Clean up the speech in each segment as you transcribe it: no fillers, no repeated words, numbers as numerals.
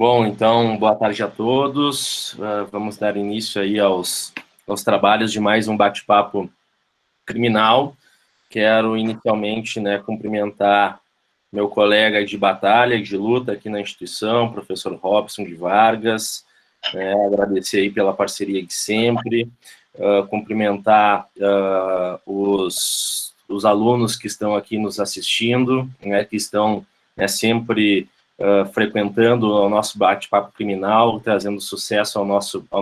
Bom, então, boa tarde a todos. Vamos dar início aí aos trabalhos de mais um bate-papo criminal. Quero inicialmente, cumprimentar meu colega de batalha, de luta aqui na instituição, professor Robson de Vargas, agradecer aí pela parceria de sempre, cumprimentar os alunos que estão aqui nos assistindo, que estão sempre frequentando o nosso bate-papo criminal, trazendo sucesso ao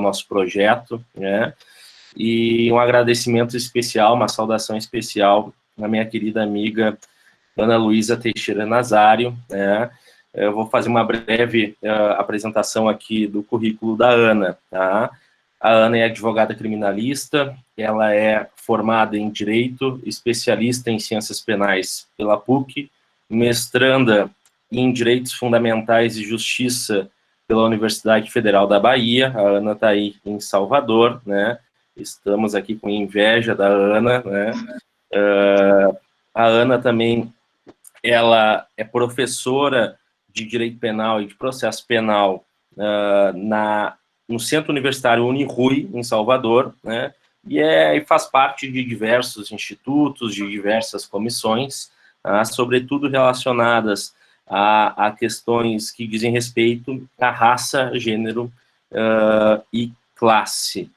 nosso projeto, e um agradecimento especial, uma saudação especial à minha querida amiga Ana Luísa Teixeira Nazário. Eu vou fazer uma breve apresentação aqui do currículo da Ana. Tá? A Ana é advogada criminalista, ela é formada em Direito, especialista em Ciências Penais pela PUC, mestranda em Direitos Fundamentais e Justiça pela Universidade Federal da Bahia. A Ana está aí em Salvador, Estamos aqui com inveja da Ana, a Ana também, ela é professora de Direito Penal e de Processo Penal no Centro Universitário Unirui, em Salvador, e faz parte de diversos institutos, de diversas comissões, sobretudo relacionadas a questões que dizem respeito à raça, gênero e classe,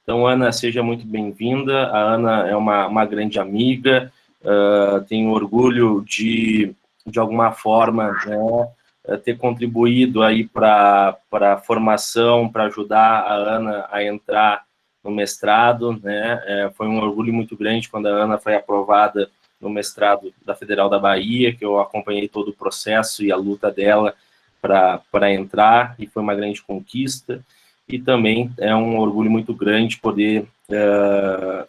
Então, Ana, seja muito bem-vinda. A Ana é uma grande amiga, tenho orgulho de alguma forma, ter contribuído aí para a formação, para ajudar a Ana a entrar no mestrado, foi um orgulho muito grande quando a Ana foi aprovada no mestrado da Federal da Bahia, que eu acompanhei todo o processo e a luta dela para entrar, e foi uma grande conquista. E também é um orgulho muito grande poder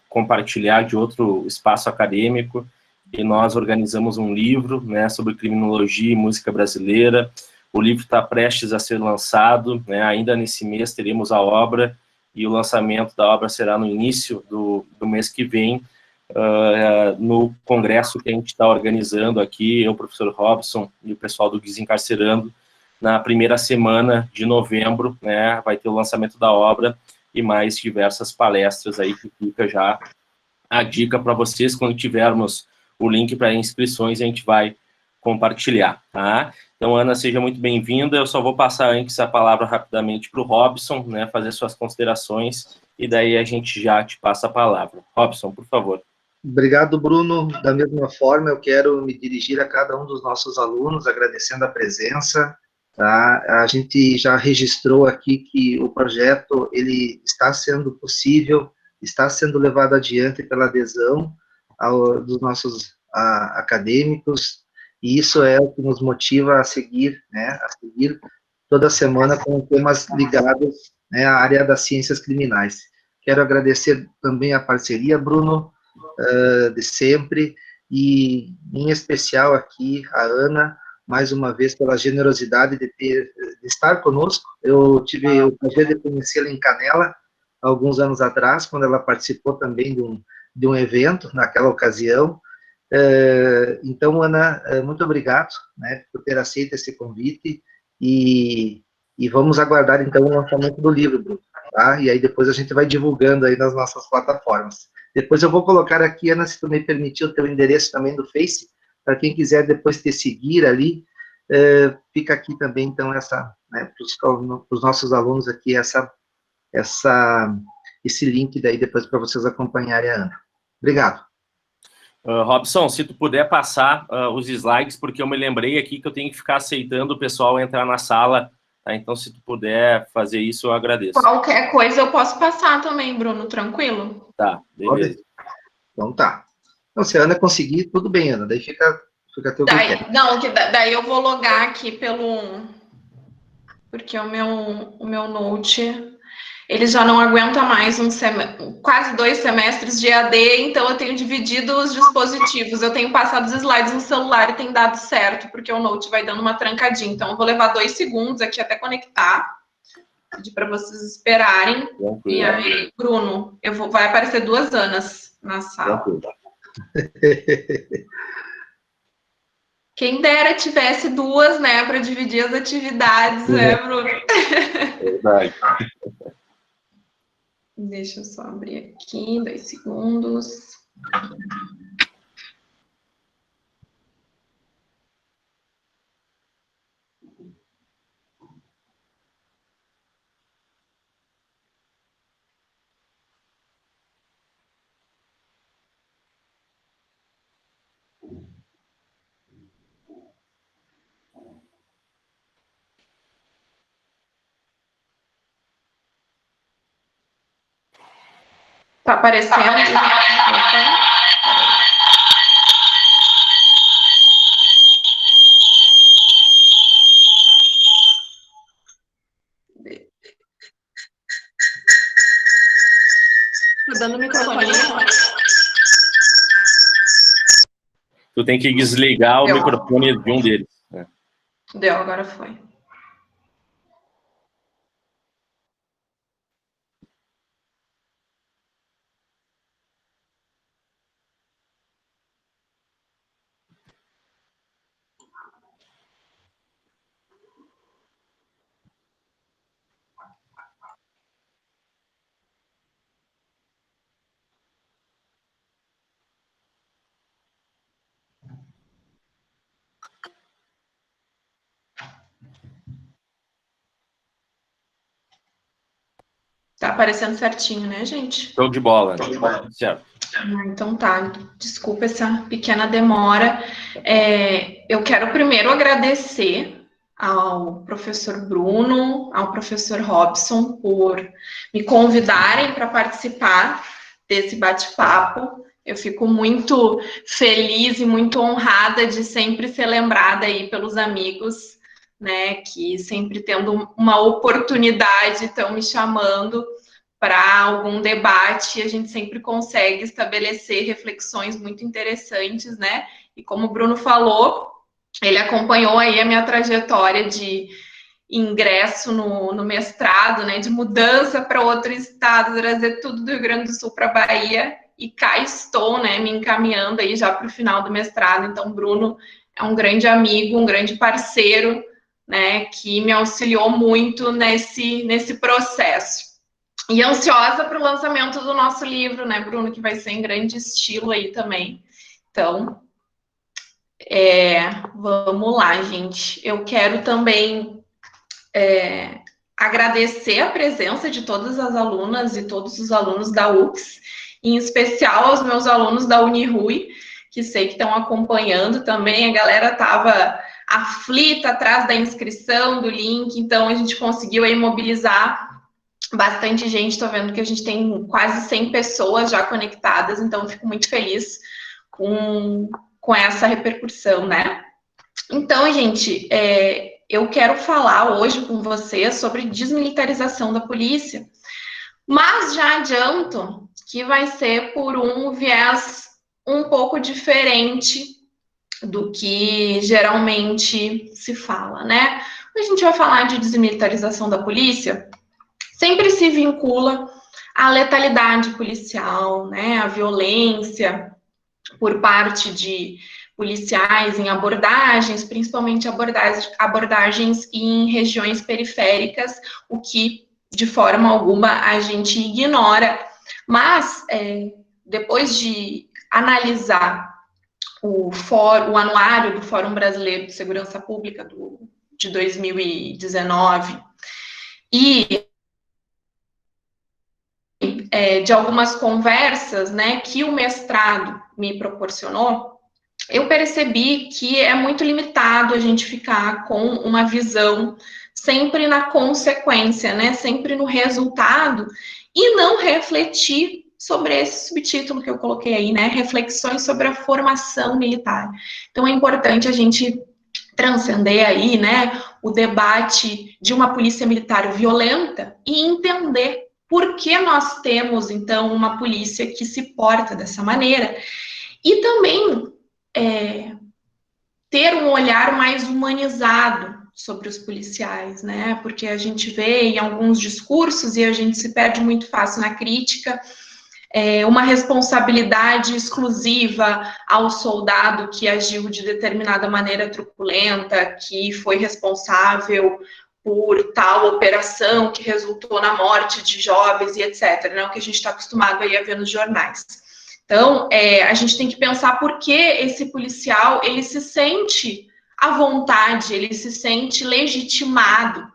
compartilhar de outro espaço acadêmico, e nós organizamos um livro sobre criminologia e música brasileira. O livro está prestes a ser lançado, ainda nesse mês teremos a obra, e o lançamento da obra será no início do mês que vem, no congresso que a gente está organizando aqui, eu, o professor Robson e o pessoal do Desencarcerando. Na primeira semana de novembro, vai ter o lançamento da obra e mais diversas palestras aí, que fica já a dica para vocês. Quando tivermos o link para inscrições, a gente vai compartilhar, tá? Então, Ana, seja muito bem-vinda. Eu só vou passar antes a palavra rapidamente para o Robson, fazer suas considerações, e daí a gente já te passa a palavra. Robson, por favor. Obrigado, Bruno. Da mesma forma, eu quero me dirigir a cada um dos nossos alunos, agradecendo a presença. Tá? A gente já registrou aqui que o projeto ele está sendo possível, está sendo levado adiante pela adesão dos nossos acadêmicos, e isso é o que nos motiva a seguir, a seguir toda semana com temas ligados à área das ciências criminais. Quero agradecer também a parceria, Bruno, de sempre, e em especial aqui a Ana, mais uma vez pela generosidade de estar conosco. Eu tive o prazer de conhecê-la em Canela, alguns anos atrás, quando ela participou também de um evento, naquela ocasião. Então, Ana, muito obrigado por ter aceito esse convite, e vamos aguardar, então, o lançamento do livro, Bruno, tá? E aí depois a gente vai divulgando aí nas nossas plataformas. Depois eu vou colocar aqui, Ana, se tu me permitir, o teu endereço também do Face, para quem quiser depois te seguir ali, fica aqui também, então, para os nossos alunos aqui, esse link daí depois para vocês acompanharem a Ana. Obrigado. Robson, se tu puder passar os slides, porque eu me lembrei aqui que eu tenho que ficar aceitando o pessoal entrar na sala, tá? Então, se tu puder fazer isso, eu agradeço. Qualquer coisa eu posso passar também, Bruno, tranquilo? Tá, beleza. Então tá. Então, se a Ana conseguir, tudo bem, Ana, daí fica a teu critério. Não, daí eu vou logar aqui porque o meu Note, ele já não aguenta mais quase 2 semestres de AD, então eu tenho dividido os dispositivos. Eu tenho passado os slides no celular e tem dado certo, porque o Note vai dando uma trancadinha. Então, eu vou levar 2 segundos aqui até conectar. Pedir para vocês esperarem. E aí, Bruno, vai aparecer 2 Anas na sala. Quem dera tivesse duas, né, para dividir as atividades, né, Bruno? Verdade. Deixa eu só abrir aqui, 2 segundos. Tá aparecendo? Tô dando o microfone. Tu tem que desligar o microfone de um deles. Né? Deu, agora foi. Tá aparecendo certinho, né, gente? Show de bola. Certo. Então tá, desculpa essa pequena demora. Eu quero primeiro agradecer ao professor Bruno, ao professor Robson, por me convidarem para participar desse bate-papo. Eu fico muito feliz e muito honrada de sempre ser lembrada aí pelos amigos, né, que sempre tendo uma oportunidade estão me chamando para algum debate, a gente sempre consegue estabelecer reflexões muito interessantes, né? E como o Bruno falou, ele acompanhou aí a minha trajetória de ingresso no mestrado, né? De mudança para outro estado, trazer tudo do Rio Grande do Sul para a Bahia, e cá estou, né? Me encaminhando aí já para o final do mestrado. Então, Bruno é um grande amigo, um grande parceiro, né? Que me auxiliou muito nesse processo. E ansiosa para o lançamento do nosso livro, né, Bruno, que vai ser em grande estilo aí também. Então, vamos lá, gente. Eu quero também agradecer a presença de todas as alunas e todos os alunos da UFS, em especial aos meus alunos da Unirui, que sei que estão acompanhando também. A galera estava aflita atrás da inscrição, do link, então a gente conseguiu aí mobilizar bastante gente. Estou vendo que a gente tem quase 100 pessoas já conectadas, então fico muito feliz com essa repercussão, né? Então, gente, eu quero falar hoje com vocês sobre desmilitarização da polícia, mas já adianto que vai ser por um viés um pouco diferente do que geralmente se fala, né? Quando a gente vai falar de desmilitarização da polícia, sempre se vincula à letalidade policial, né, à violência por parte de policiais em abordagens, principalmente abordagens em regiões periféricas, o que, de forma alguma, a gente ignora. Mas, depois de analisar o anuário do Fórum Brasileiro de Segurança Pública de 2019 e de algumas conversas, né, que o mestrado me proporcionou, eu percebi que é muito limitado a gente ficar com uma visão sempre na consequência, né, sempre no resultado, e não refletir sobre esse subtítulo que eu coloquei aí, né, reflexões sobre a formação militar. Então é importante a gente transcender aí, né, o debate de uma polícia militar violenta e entender por que nós temos, então, uma polícia que se porta dessa maneira, e também ter um olhar mais humanizado sobre os policiais, né? Porque a gente vê em alguns discursos, e a gente se perde muito fácil na crítica, uma responsabilidade exclusiva ao soldado que agiu de determinada maneira truculenta, que foi responsável por tal operação que resultou na morte de jovens e etc., né, o que a gente está acostumado aí a ver nos jornais. Então, a gente tem que pensar por que esse policial, ele se sente à vontade, ele se sente legitimado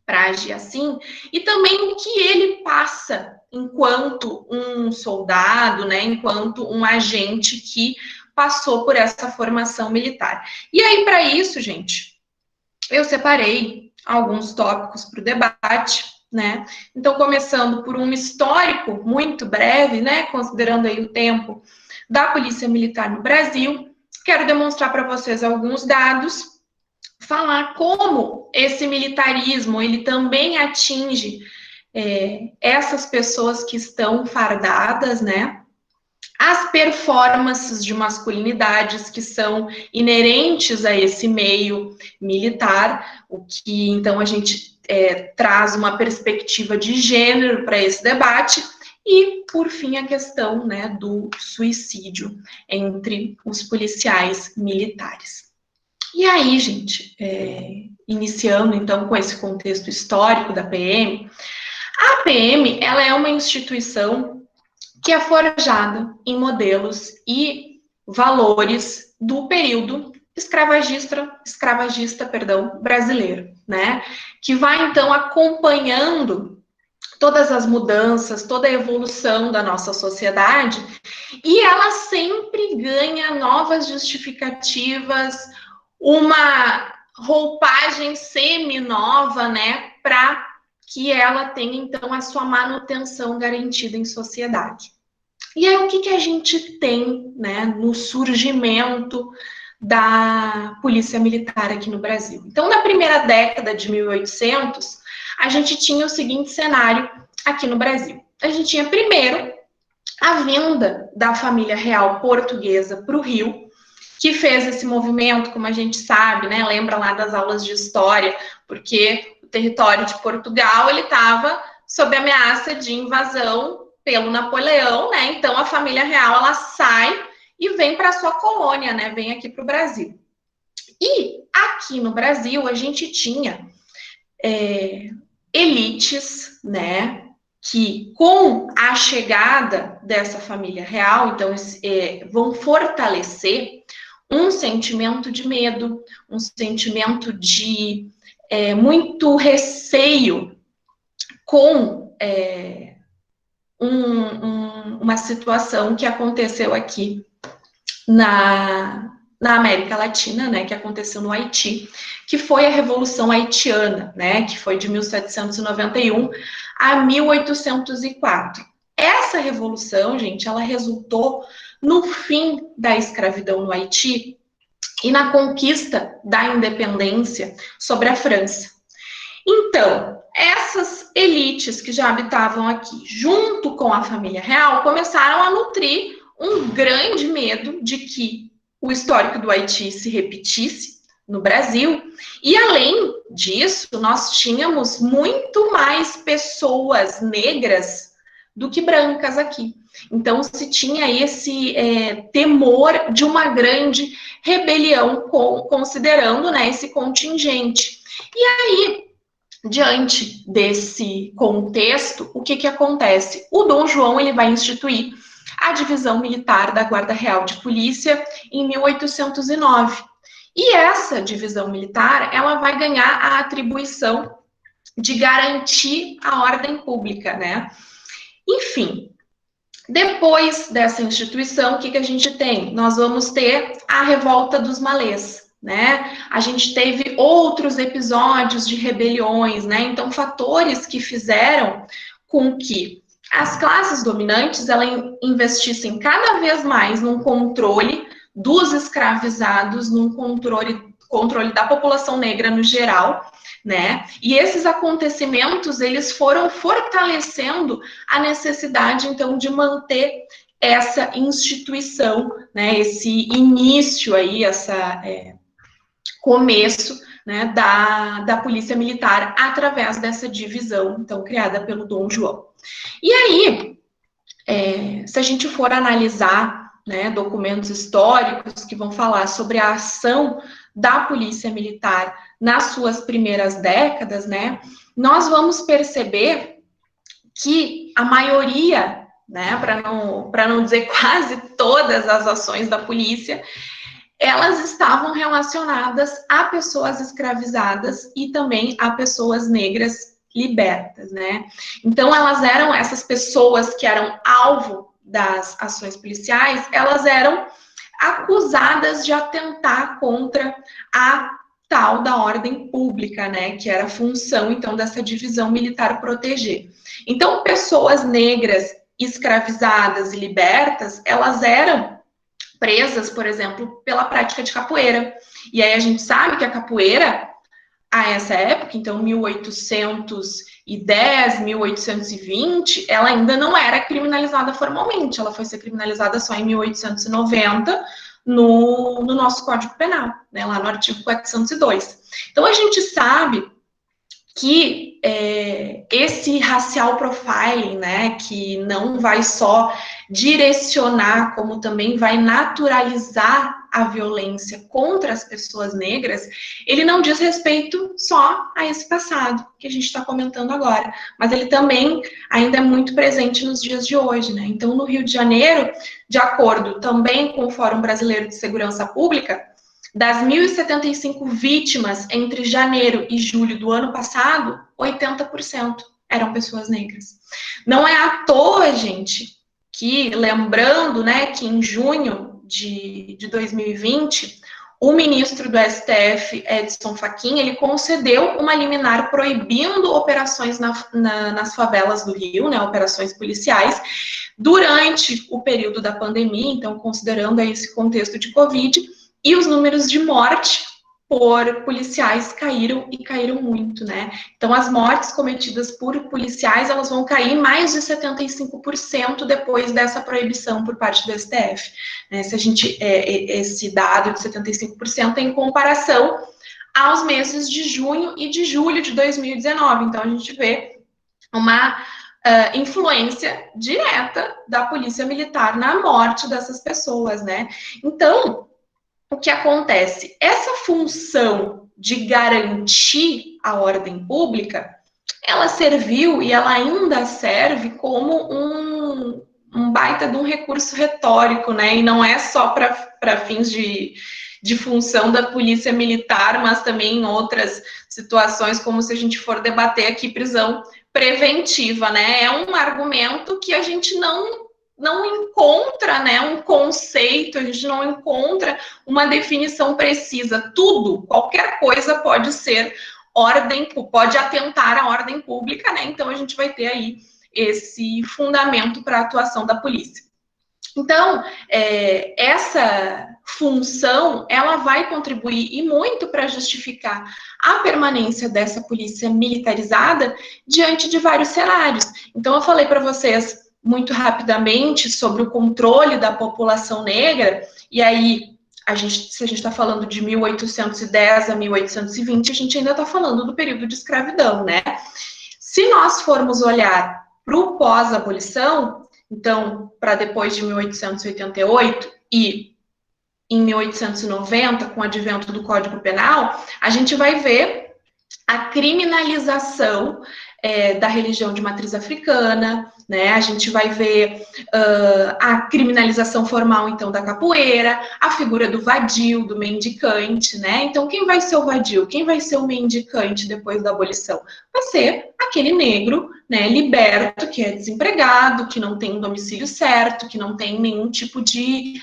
para agir assim, e também o que ele passa enquanto um soldado, né, enquanto um agente que passou por essa formação militar. E aí, para isso, gente, eu separei alguns tópicos para o debate, né? Então, começando por um histórico muito breve, né, considerando aí o tempo da Polícia Militar no Brasil, quero demonstrar para vocês alguns dados, falar como esse militarismo, ele também atinge essas pessoas que estão fardadas, né? As performances de masculinidades que são inerentes a esse meio militar, o que então a gente traz uma perspectiva de gênero para esse debate, e, por fim, a questão, né, do suicídio entre os policiais militares. E aí, gente, iniciando então com esse contexto histórico da PM, a PM, ela é uma instituição que é forjada em modelos e valores do período escravagista, brasileiro, né? Que vai, então, acompanhando todas as mudanças, toda a evolução da nossa sociedade, e ela sempre ganha novas justificativas, uma roupagem semi-nova, né? Para que ela tenha, então, a sua manutenção garantida em sociedade. E aí, o que a gente tem, né, no surgimento da Polícia Militar aqui no Brasil? Então, na primeira década de 1800, a gente tinha o seguinte cenário aqui no Brasil. A gente tinha, primeiro, a vinda da família real portuguesa para o Rio, que fez esse movimento, como a gente sabe, né, lembra lá das aulas de história, porque o território de Portugal, ele estava sob ameaça de invasão pelo Napoleão, né? Então a família real, ela sai e vem para sua colônia, né? Vem aqui para o Brasil. E aqui no Brasil a gente tinha elites, né? Que com a chegada dessa família real, então vão fortalecer um sentimento de medo, um sentimento de muito receio com uma situação que aconteceu aqui na América Latina, né, que aconteceu no Haiti, que foi a Revolução Haitiana, né, que foi de 1791 a 1804. Essa revolução, gente, ela resultou no fim da escravidão no Haiti e na conquista da independência sobre a França. Então, essas elites que já habitavam aqui, junto com a família real, começaram a nutrir um grande medo de que o histórico do Haiti se repetisse no Brasil. E, além disso, nós tínhamos muito mais pessoas negras do que brancas aqui. Então, se tinha esse temor de uma grande rebelião, considerando, né, esse contingente. E aí, diante desse contexto, o que acontece? O Dom João, ele vai instituir a divisão militar da Guarda Real de Polícia em 1809. E essa divisão militar, ela vai ganhar a atribuição de garantir a ordem pública, né? Enfim, depois dessa instituição, o que a gente tem? Nós vamos ter a Revolta dos Malês, né? A gente teve outros episódios de rebeliões, né? Então, fatores que fizeram com que as classes dominantes, elas investissem cada vez mais num controle dos escravizados, num controle da população negra no geral, né? E esses acontecimentos, eles foram fortalecendo a necessidade, então, de manter essa instituição, né? Esse início aí, começo, né, da Polícia Militar através dessa divisão, então, criada pelo Dom João. E aí, se a gente for analisar, né, documentos históricos que vão falar sobre a ação da polícia militar nas suas primeiras décadas, né, nós vamos perceber que a maioria, né, para não dizer quase todas as ações da polícia, elas estavam relacionadas a pessoas escravizadas e também a pessoas negras libertas, né? Então, elas eram essas pessoas que eram alvo das ações policiais, elas eram acusadas de atentar contra a tal da ordem pública, né? Que era a função, então, dessa divisão militar proteger. Então, pessoas negras escravizadas e libertas, elas eram presas, por exemplo, pela prática de capoeira. E aí a gente sabe que a capoeira, a essa época, então 1810, 1820, ela ainda não era criminalizada formalmente, ela foi ser criminalizada só em 1890 no nosso Código Penal, né, lá no artigo 402. Então a gente sabe que esse racial profiling, né, que não vai só direcionar, como também vai naturalizar a violência contra as pessoas negras, ele não diz respeito só a esse passado que a gente está comentando agora, mas ele também ainda é muito presente nos dias de hoje, né? Então, no Rio de Janeiro, de acordo também com o Fórum Brasileiro de Segurança Pública, das 1.075 vítimas entre janeiro e julho do ano passado, 80% eram pessoas negras. Não é à toa, gente, que, lembrando, né, que em junho de 2020, o ministro do STF, Edson Fachin, ele concedeu uma liminar proibindo operações nas favelas do Rio, né, operações policiais, durante o período da pandemia, então, considerando aí esse contexto de Covid, e os números de morte por policiais caíram e caíram muito, né? Então, as mortes cometidas por policiais, elas vão cair mais de 75% depois dessa proibição por parte do STF. Né? Se a gente, esse dado de 75% é em comparação aos meses de junho e de julho de 2019. Então, a gente vê uma influência direta da polícia militar na morte dessas pessoas, né? Então, o que acontece? Essa função de garantir a ordem pública, ela serviu e ela ainda serve como um baita de um recurso retórico, né? E não é só para fins de função da polícia militar, mas também em outras situações, como se a gente for debater aqui prisão preventiva, né? É um argumento que a gente não encontra, né, um conceito, a gente não encontra uma definição precisa. Tudo, qualquer coisa pode ser pode atentar à ordem pública, né? Então a gente vai ter aí esse fundamento para a atuação da polícia. Então, essa função, ela vai contribuir e muito para justificar a permanência dessa polícia militarizada diante de vários cenários. Então, eu falei para vocês muito rapidamente sobre o controle da população negra, e aí, se a gente está falando de 1810 a 1820, a gente ainda está falando do período de escravidão, né? Se nós formos olhar para o pós-abolição, então, para depois de 1888 e em 1890, com o advento do Código Penal, a gente vai ver a criminalização da religião de matriz africana, né? A gente vai ver a criminalização formal, então, da capoeira, a figura do vadio, do mendicante, né? Então, quem vai ser o vadio? Quem vai ser o mendicante depois da abolição? Vai ser aquele negro, né, liberto, que é desempregado, que não tem um domicílio certo, que não tem nenhum tipo de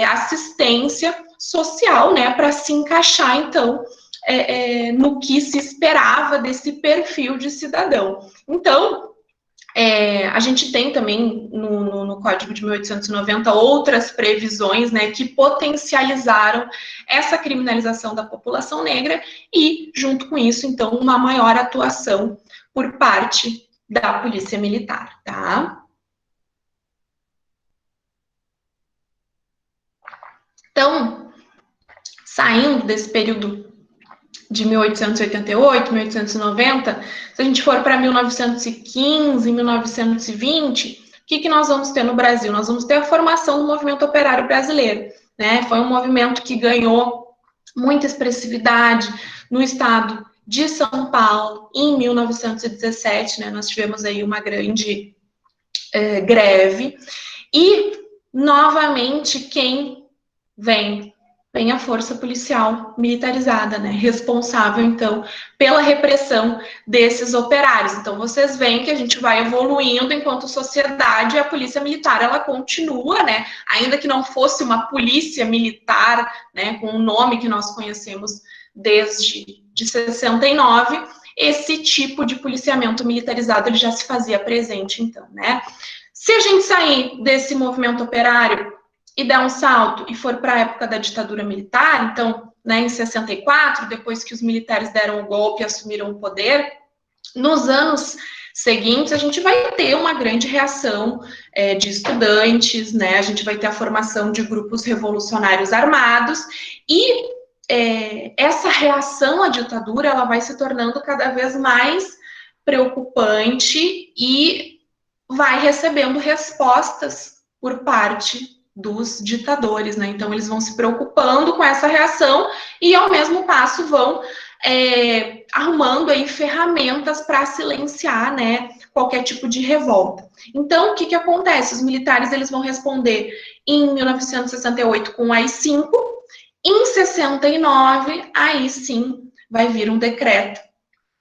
assistência social, né, para se encaixar, então, no que se esperava desse perfil de cidadão. Então, a gente tem também no Código de 1890 outras previsões, né, que potencializaram essa criminalização da população negra e, junto com isso, então, uma maior atuação por parte da polícia militar, tá? Então, saindo desse período de 1888, 1890, se a gente for para 1915, 1920, que nós vamos ter no Brasil? Nós vamos ter a formação do movimento operário brasileiro, né? Foi um movimento que ganhou muita expressividade no estado de São Paulo, em 1917, né? Nós tivemos aí uma grande greve, e, novamente, quem vem? Vem a força policial militarizada, né, responsável, então, pela repressão desses operários. Então, vocês veem que a gente vai evoluindo enquanto sociedade, e a polícia militar, ela continua, né, ainda que não fosse uma polícia militar, né, com o nome que nós conhecemos desde 69, esse tipo de policiamento militarizado, ele já se fazia presente, então, né. Se a gente sair desse movimento operário e der um salto e for para a época da ditadura militar, então, né, em 64, depois que os militares deram o golpe e assumiram o poder, nos anos seguintes, a gente vai ter uma grande reação de estudantes, né, a gente vai ter a formação de grupos revolucionários armados, e essa reação à ditadura, ela vai se tornando cada vez mais preocupante e vai recebendo respostas por parte dos ditadores, né? Então, eles vão se preocupando com essa reação e, ao mesmo passo, vão arrumando aí ferramentas para silenciar, né, qualquer tipo de revolta. Então, o que acontece? Os militares, eles vão responder em 1968 com o AI-5, em 69, aí sim, vai vir um decreto,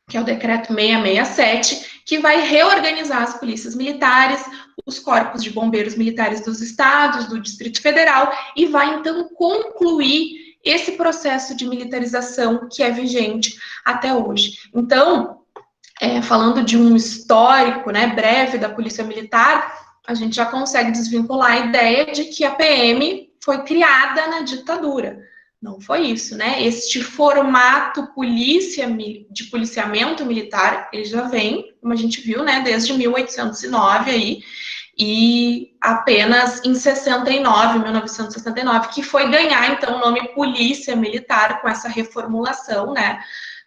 que é o decreto 667, que vai reorganizar as polícias militares, os corpos de bombeiros militares dos estados, do Distrito Federal, e vai, então, concluir esse processo de militarização que é vigente até hoje. Então, falando de um histórico, né, breve da Polícia Militar, a gente já consegue desvincular a ideia de que a PM foi criada na ditadura. Não foi isso, né? Este formato de policiamento militar, ele já vem, como a gente viu, né, desde 1809 aí, e apenas em 1969, que foi ganhar, então, o nome Polícia Militar com essa reformulação, né,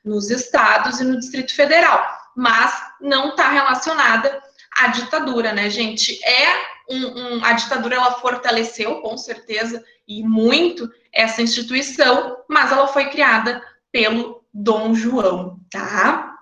nos estados e no Distrito Federal, mas não está relacionada à ditadura, né, gente? A ditadura, ela fortaleceu, com certeza, e muito, essa instituição, mas ela foi criada pelo Dom João, tá?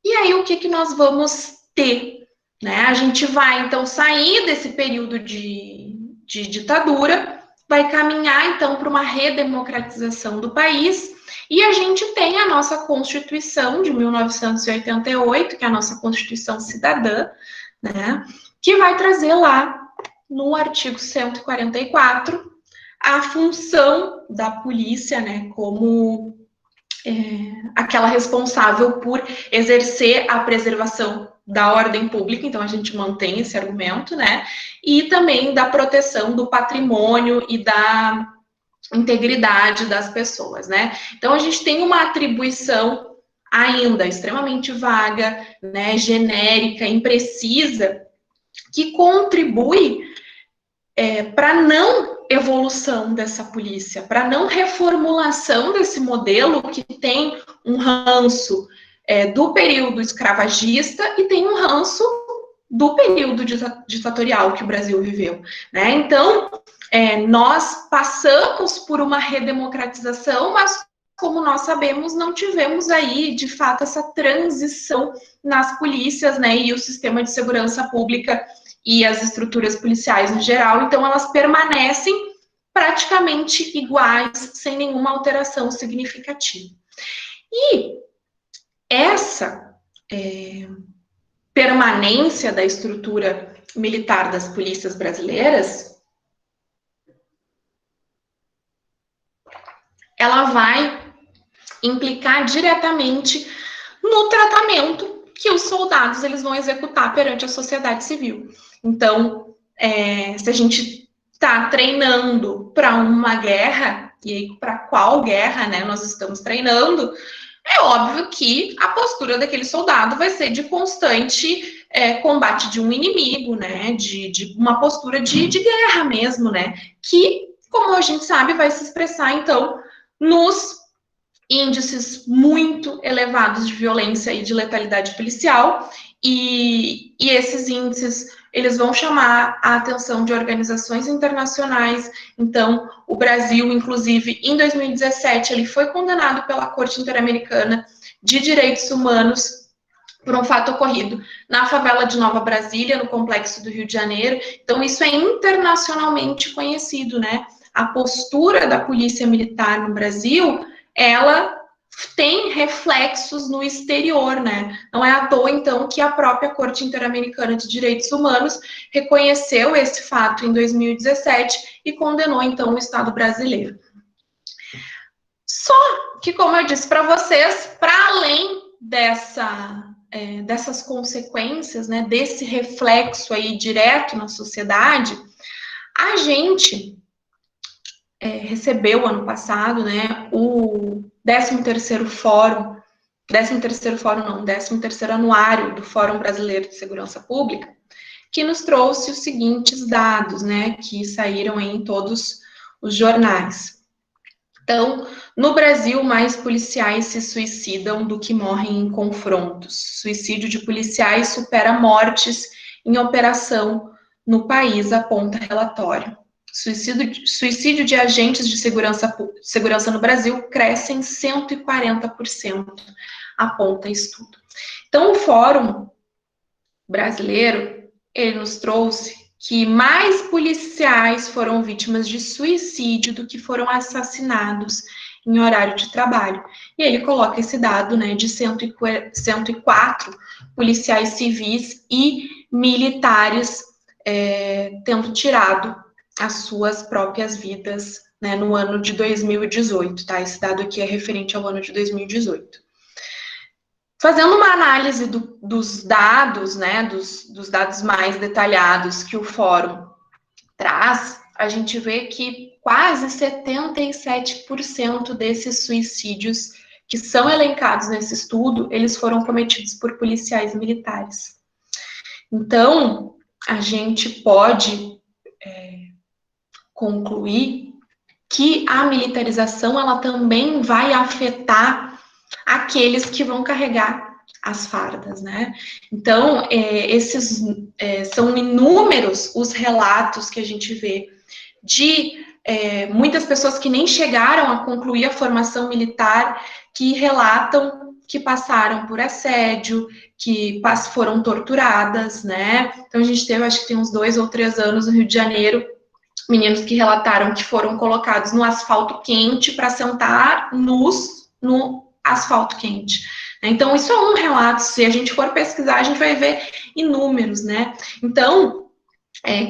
E aí, o que nós vamos ter? Né? A gente vai, então, sair desse período de ditadura, vai caminhar, então, para uma redemocratização do país, e a gente tem a nossa Constituição de 1988, que é a nossa Constituição Cidadã, né? Que vai trazer lá, no artigo 144, a função da polícia, né, como aquela responsável por exercer a preservação da ordem pública, então a gente mantém esse argumento, né, e também da proteção do patrimônio e da integridade das pessoas, né. Então a gente tem uma atribuição ainda extremamente vaga, né, genérica, imprecisa, que contribui para não evolução dessa polícia, para não reformulação desse modelo que tem um ranço do período escravagista e tem um ranço do período ditatorial que o Brasil viveu, né? Então, nós passamos por uma redemocratização, mas, como nós sabemos, não tivemos aí, de fato, essa transição nas polícias, né, e o sistema de segurança pública e as estruturas policiais no geral, então elas permanecem praticamente iguais, sem nenhuma alteração significativa. E essa permanência da estrutura militar das polícias brasileiras, ela vai implicar diretamente no tratamento que os soldados eles vão executar perante a sociedade civil. Então, se a gente está treinando para uma guerra, e aí para qual guerra, né, nós estamos treinando, é óbvio que a postura daquele soldado vai ser de constante combate de um inimigo, né, de uma postura de guerra mesmo, né, que, como a gente sabe, vai se expressar, então, nos índices muito elevados de violência e de letalidade policial, e esses índices, eles vão chamar a atenção de organizações internacionais. Então, o Brasil, inclusive, em 2017, ele foi condenado pela Corte Interamericana de Direitos Humanos por um fato ocorrido na favela de Nova Brasília, no complexo do Rio de Janeiro. Então, isso é internacionalmente conhecido, né? A postura da polícia militar no Brasil, ela tem reflexos no exterior, né? Não é à toa, então, que a própria Corte Interamericana de Direitos Humanos reconheceu esse fato em 2017 e condenou, então, o Estado brasileiro. Só que, como eu disse para vocês, para além dessas consequências, né, desse reflexo aí direto na sociedade, a gente recebeu ano passado, né, o 13º anuário do Fórum Brasileiro de Segurança Pública, que nos trouxe os seguintes dados, né, que saíram aí em todos os jornais. Então, no Brasil, mais policiais se suicidam do que morrem em confrontos. Suicídio de policiais supera mortes em operação no país, aponta relatório. Suicídio de agentes de segurança no Brasil cresce em 140%, aponta estudo. Então, o Fórum Brasileiro, ele nos trouxe que mais policiais foram vítimas de suicídio do que foram assassinados em horário de trabalho. E ele coloca esse dado, né, de 104 policiais civis e militares tendo tirado as suas próprias vidas, né, no ano de 2018, tá? Esse dado aqui é referente ao ano de 2018. Fazendo uma análise dos dados, né, dos dados mais detalhados que o fórum traz, a gente vê que quase 77% desses suicídios que são elencados nesse estudo, eles foram cometidos por policiais militares. Então, a gente pode concluir que a militarização, ela também vai afetar aqueles que vão carregar as fardas, né? Então, são inúmeros os relatos que a gente vê de muitas pessoas que nem chegaram a concluir a formação militar, que relatam que passaram por assédio, que foram torturadas, né? Então, a gente teve, acho que tem uns 2 ou 3 anos no Rio de Janeiro, meninos que relataram que foram colocados no asfalto quente para sentar nus no asfalto quente. Então, isso é um relato. Se a gente for pesquisar, a gente vai ver inúmeros, né? Então,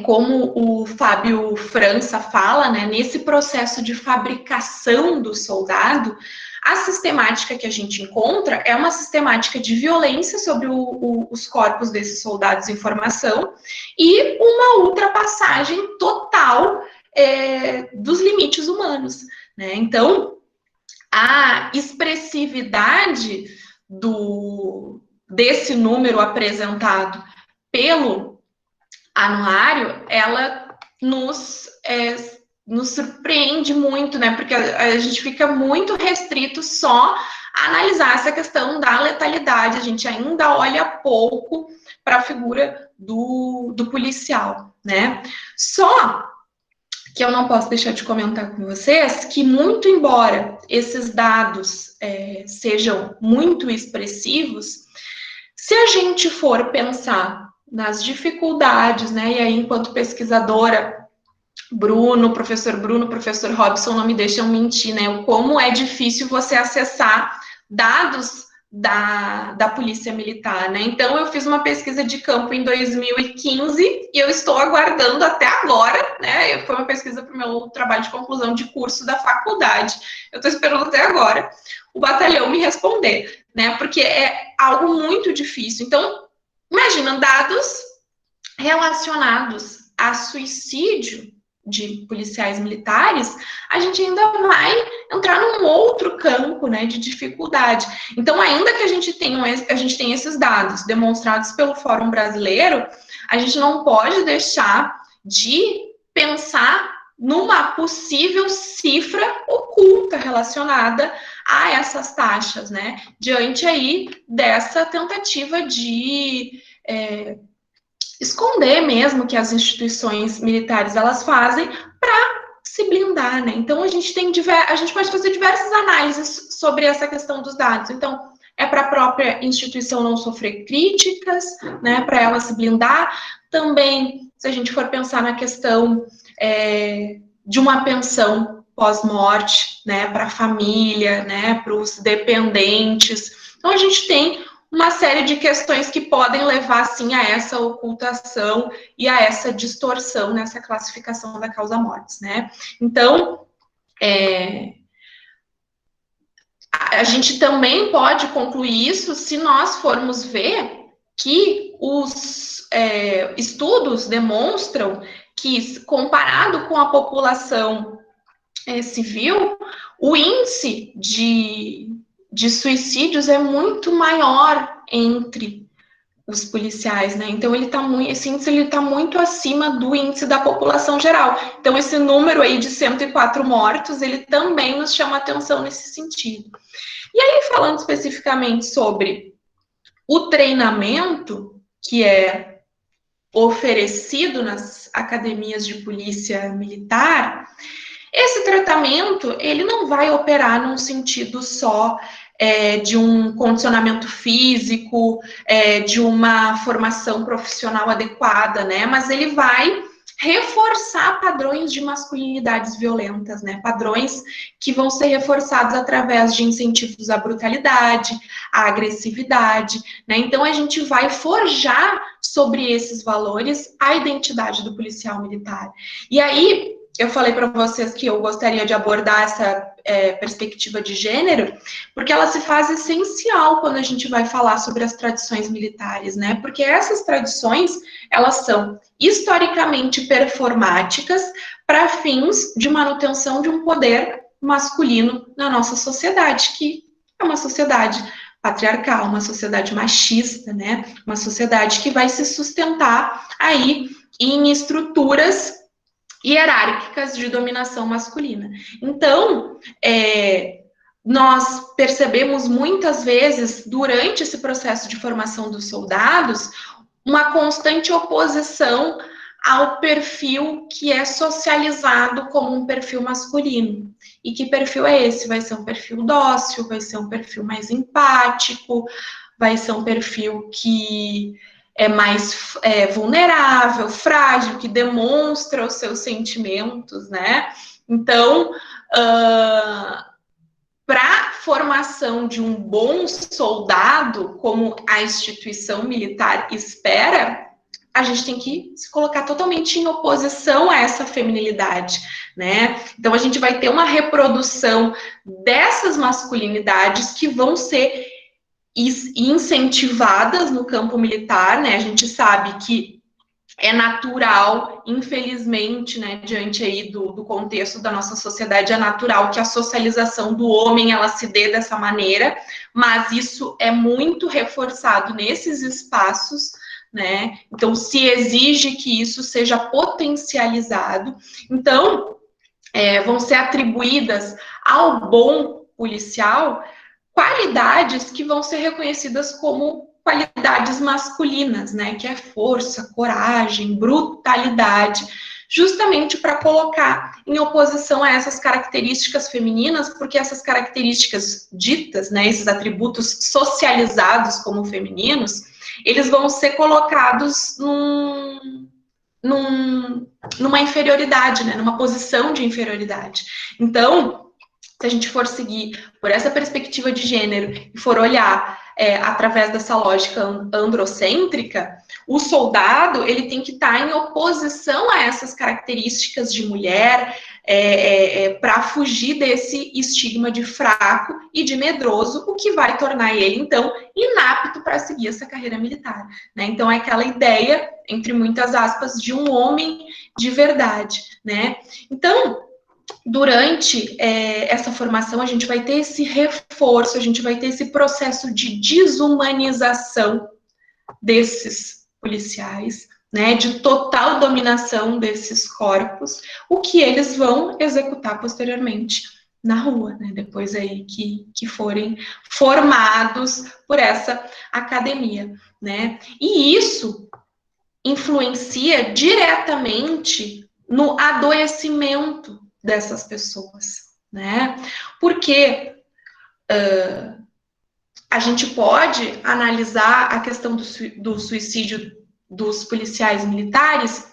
como o Fábio França fala, né, nesse processo de fabricação do soldado, a sistemática que a gente encontra é uma sistemática de violência sobre os corpos desses soldados em formação e uma ultrapassagem total dos limites humanos, né? Então, a expressividade desse número apresentado pelo anuário, ela nos surpreende muito, né? Porque a gente fica muito restrito só a analisar essa questão da letalidade. A gente ainda olha pouco para a figura do policial, né? Só que eu não posso deixar de comentar com vocês que, muito embora esses dados sejam muito expressivos, se a gente for pensar nas dificuldades, né, e aí enquanto pesquisadora, professor Robson não me deixam mentir, né, como é difícil você acessar dados da Polícia Militar, né? Então, eu fiz uma pesquisa de campo em 2015 e eu estou aguardando até agora, né? Foi uma pesquisa para o meu trabalho de conclusão de curso da faculdade. Eu estou esperando até agora o batalhão me responder, né? Porque é algo muito difícil. Então, imagina, dados relacionados a suicídio de policiais militares, a gente ainda vai entrar num outro campo, né, de dificuldade. Então, ainda que a gente tenha esses dados demonstrados pelo Fórum Brasileiro, a gente não pode deixar de pensar numa possível cifra oculta relacionada a essas taxas, né, diante aí dessa tentativa de esconder mesmo que as instituições militares elas fazem para se blindar, né? Então a gente pode fazer diversas análises sobre essa questão dos dados. Então é para a própria instituição não sofrer críticas, né? Para ela se blindar. Também, se a gente for pensar na questão de uma pensão pós-morte, né? Para a família, né? Para os dependentes. Então a gente tem uma série de questões que podem levar, sim, a essa ocultação e a essa distorção nessa classificação da causa-mortes, né? Então, a gente também pode concluir isso se nós formos ver que os estudos demonstram que, comparado com a população civil, o índice de suicídios é muito maior entre os policiais, né? Então esse índice está muito acima do índice da população geral. Então esse número aí de 104 mortos, ele também nos chama atenção nesse sentido. E aí, falando especificamente sobre o treinamento que é oferecido nas academias de polícia militar, esse tratamento, ele não vai operar num sentido só de um condicionamento físico, de uma formação profissional adequada, né? Mas ele vai reforçar padrões de masculinidades violentas, né? Padrões que vão ser reforçados através de incentivos à brutalidade, à agressividade, né? Então a gente vai forjar sobre esses valores a identidade do policial militar. E aí eu falei para vocês que eu gostaria de abordar essa perspectiva de gênero, porque ela se faz essencial quando a gente vai falar sobre as tradições militares, né? Porque essas tradições, elas são historicamente performáticas para fins de manutenção de um poder masculino na nossa sociedade, que é uma sociedade patriarcal, uma sociedade machista, né? Uma sociedade que vai se sustentar aí em estruturas hierárquicas de dominação masculina. Então, nós percebemos muitas vezes, durante esse processo de formação dos soldados, uma constante oposição ao perfil que é socializado como um perfil masculino. E que perfil é esse? Vai ser um perfil dócil, vai ser um perfil mais empático, vai ser um perfil que é mais vulnerável, frágil, que demonstra os seus sentimentos, né? Então, para a formação de um bom soldado, como a instituição militar espera, a gente tem que se colocar totalmente em oposição a essa feminilidade, né? Então, a gente vai ter uma reprodução dessas masculinidades que vão ser incentivadas no campo militar, né? A gente sabe que é natural, infelizmente, né, diante aí do contexto da nossa sociedade, é natural que a socialização do homem, ela se dê dessa maneira, mas isso é muito reforçado nesses espaços, né? Então, se exige que isso seja potencializado. Então, vão ser atribuídas ao bom policial qualidades que vão ser reconhecidas como qualidades masculinas, né? Que é força, coragem, brutalidade, justamente para colocar em oposição a essas características femininas, porque essas características ditas, né? Esses atributos socializados como femininos, eles vão ser colocados numa inferioridade, né? Numa posição de inferioridade. Então, se a gente for seguir por essa perspectiva de gênero e for olhar através dessa lógica androcêntrica, o soldado ele tem que estar em oposição a essas características de mulher para fugir desse estigma de fraco e de medroso, o que vai tornar ele, então, inapto para seguir essa carreira militar, né? Então, é aquela ideia, entre muitas aspas, de um homem de verdade, né? Então, durante essa formação, a gente vai ter esse reforço, a gente vai ter esse processo de desumanização desses policiais, né, de total dominação desses corpos, o que eles vão executar posteriormente na rua, né, depois aí que forem formados por essa academia, né, e isso influencia diretamente no adoecimento dessas pessoas, né? Porque a gente pode analisar a questão do suicídio dos policiais militares,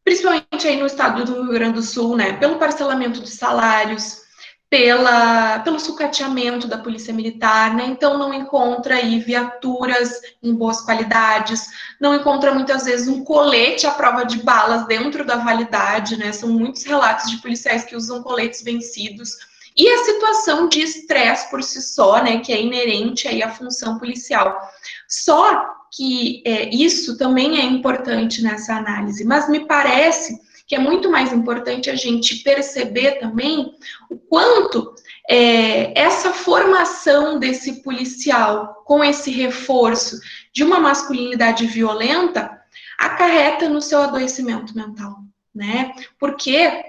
principalmente aí no estado do Rio Grande do Sul, né? Pelo parcelamento de salários, pelo sucateamento da polícia militar, né? Então não encontra aí viaturas em boas qualidades, não encontra muitas vezes um colete à prova de balas dentro da validade, né? São muitos relatos de policiais que usam coletes vencidos. E a situação de estresse por si só, né, que é inerente aí à função policial. Só que isso também é importante nessa análise, mas me parece que é muito mais importante a gente perceber também o quanto essa formação desse policial com esse reforço de uma masculinidade violenta acarreta no seu adoecimento mental, né? Porque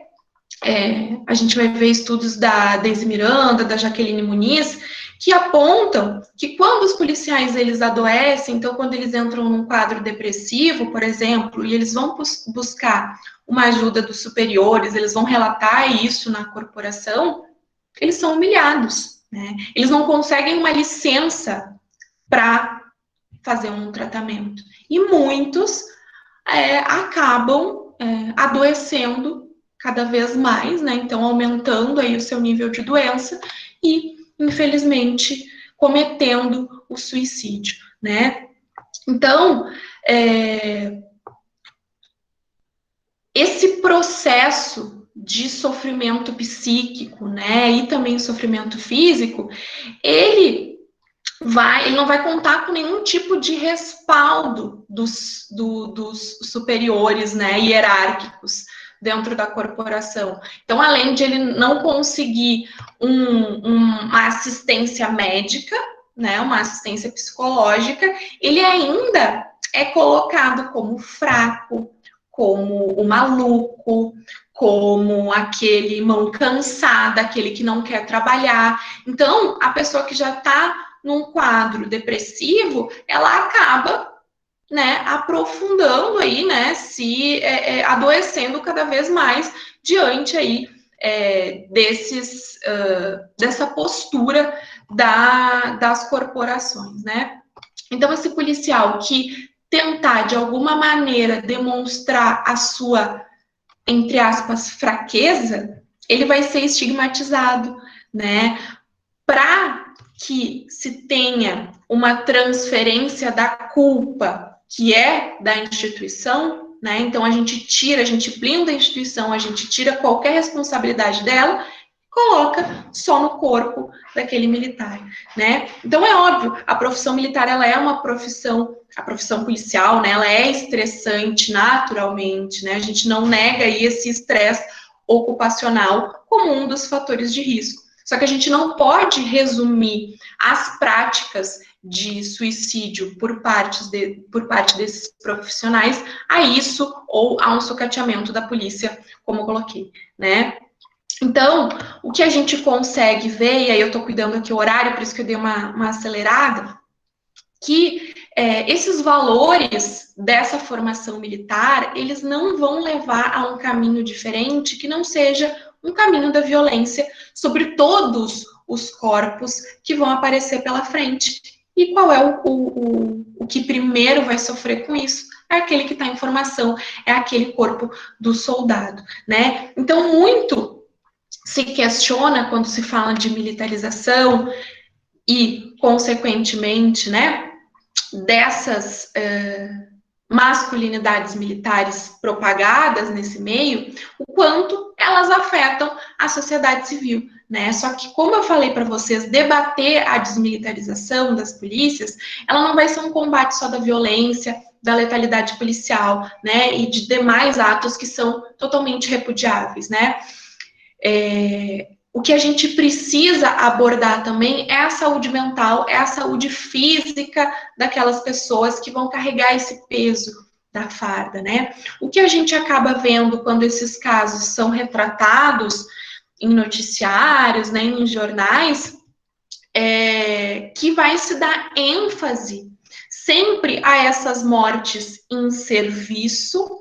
a gente vai ver estudos da Daisy Miranda, da Jaqueline Muniz, que apontam que quando os policiais eles adoecem, então quando eles entram num quadro depressivo, por exemplo, e eles vão buscar uma ajuda dos superiores, eles vão relatar isso na corporação, eles são humilhados, né? Eles não conseguem uma licença para fazer um tratamento. E muitos acabam adoecendo cada vez mais, né? Então, aumentando aí o seu nível de doença e, infelizmente, cometendo o suicídio, né? Então, esse processo de sofrimento psíquico, né, e também sofrimento físico, ele não vai contar com nenhum tipo de respaldo dos superiores, né, hierárquicos dentro da corporação. Então, além de ele não conseguir uma assistência médica, né, uma assistência psicológica, ele ainda é colocado como fraco, como o maluco, como aquele mão cansada, aquele que não quer trabalhar. Então, a pessoa que já está num quadro depressivo, ela acaba, né, aprofundando aí, né, se adoecendo cada vez mais diante aí dessa postura das corporações, né? Então, esse policial que tentar, de alguma maneira, demonstrar a sua, entre aspas, fraqueza, ele vai ser estigmatizado, né? Para que se tenha uma transferência da culpa, que é da instituição, né? Então, a gente blinda a instituição, a gente tira qualquer responsabilidade dela, coloca só no corpo daquele militar, né? Então, é óbvio, a profissão militar, ela é uma profissão, a profissão policial, né? Ela é estressante naturalmente, né? A gente não nega aí esse estresse ocupacional como um dos fatores de risco. Só que a gente não pode resumir as práticas de suicídio por parte desses profissionais a isso ou a um sucateamento da polícia, como eu coloquei, né? Então, o que a gente consegue ver, e aí eu estou cuidando aqui o horário, por isso que eu dei uma acelerada, que esses valores dessa formação militar, eles não vão levar a um caminho diferente que não seja um caminho da violência sobre todos os corpos que vão aparecer pela frente. E qual é o que primeiro vai sofrer com isso? É aquele que está em formação, é aquele corpo do soldado, né? Então, muito se questiona quando se fala de militarização e, consequentemente, né, dessas masculinidades militares propagadas nesse meio, o quanto elas afetam a sociedade civil, né? Só que, como eu falei para vocês, debater a desmilitarização das polícias, ela não vai ser um combate só da violência, da letalidade policial, né, e de demais atos que são totalmente repudiáveis, né? O que a gente precisa abordar também é a saúde mental, é a saúde física daquelas pessoas que vão carregar esse peso da farda, né? O que a gente acaba vendo quando esses casos são retratados em noticiários, né, em jornais, que vai se dar ênfase sempre a essas mortes em serviço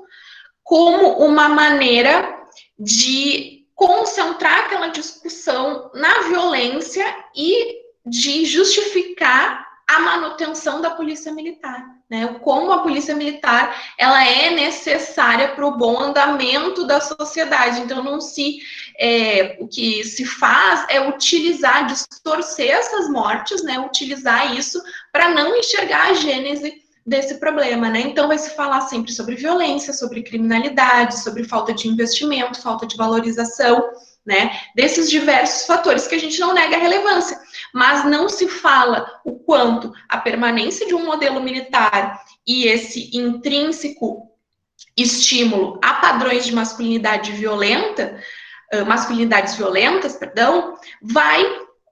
como uma maneira de concentrar aquela discussão na violência e de justificar a manutenção da polícia militar, né? Como a polícia militar ela é necessária para o bom andamento da sociedade. Então, o que se faz é utilizar, distorcer essas mortes, né? Utilizar isso para não enxergar a gênese desse problema, né? Então, vai se falar sempre sobre violência, sobre criminalidade, sobre falta de investimento, falta de valorização, né? Desses diversos fatores que a gente não nega a relevância, mas não se fala o quanto a permanência de um modelo militar e esse intrínseco estímulo a padrões de masculinidades violentas, vai